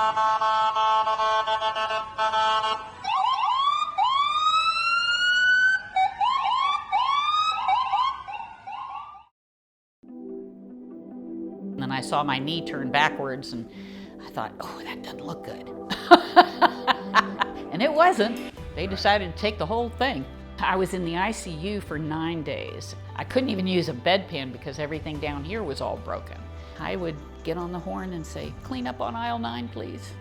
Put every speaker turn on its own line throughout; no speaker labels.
And then I saw my knee turn backwards and I thought, oh, that doesn't look good. And it wasn't. They decided to take the whole thing. I was in the ICU for 9 days. I couldn't even use a bedpan because everything down here was all broken. I would get on the horn and say, clean up on aisle 9, please.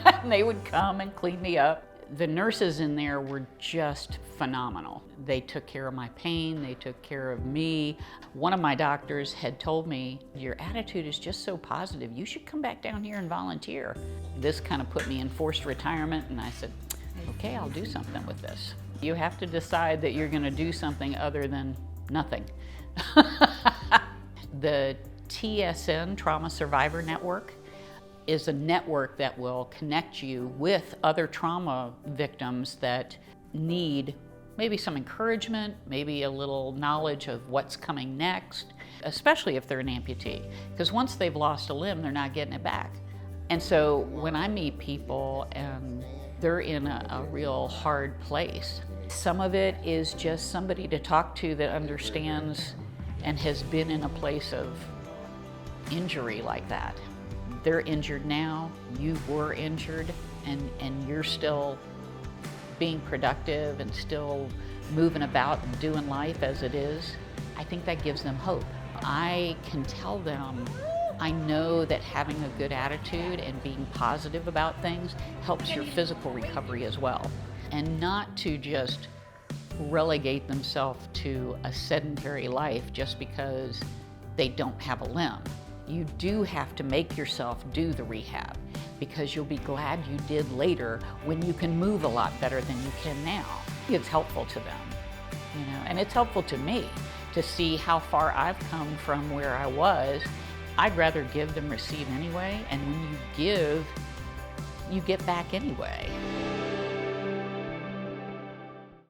And they would come and clean me up. The nurses in there were just phenomenal. They took care of my pain, they took care of me. One of my doctors had told me, your attitude is just so positive, you should come back down here and volunteer. This kind of put me in forced retirement, and I said, okay, I'll do something with this. You have to decide that you're gonna do something other than nothing. The TSN, Trauma Survivor Network, is a network that will connect you with other trauma victims that need maybe some encouragement, maybe a little knowledge of what's coming next, especially if they're an amputee. Because once they've lost a limb, they're not getting it back. And so when I meet people and they're in a real hard place, some of it is just somebody to talk to that understands and has been in a place of injury like that. They're injured now, you were injured, and you're still being productive and still moving about and doing life as it is. I think that gives them hope. I can tell them, I know that having a good attitude and being positive about things helps your physical recovery as well. And not to just relegate themselves to a sedentary life just because they don't have a limb. You do have to make yourself do the rehab because you'll be glad you did later when you can move a lot better than you can now. It's helpful to them, you know, and it's helpful to me to see how far I've come from where I was. I'd rather give than receive anyway, and when you give, you get back anyway.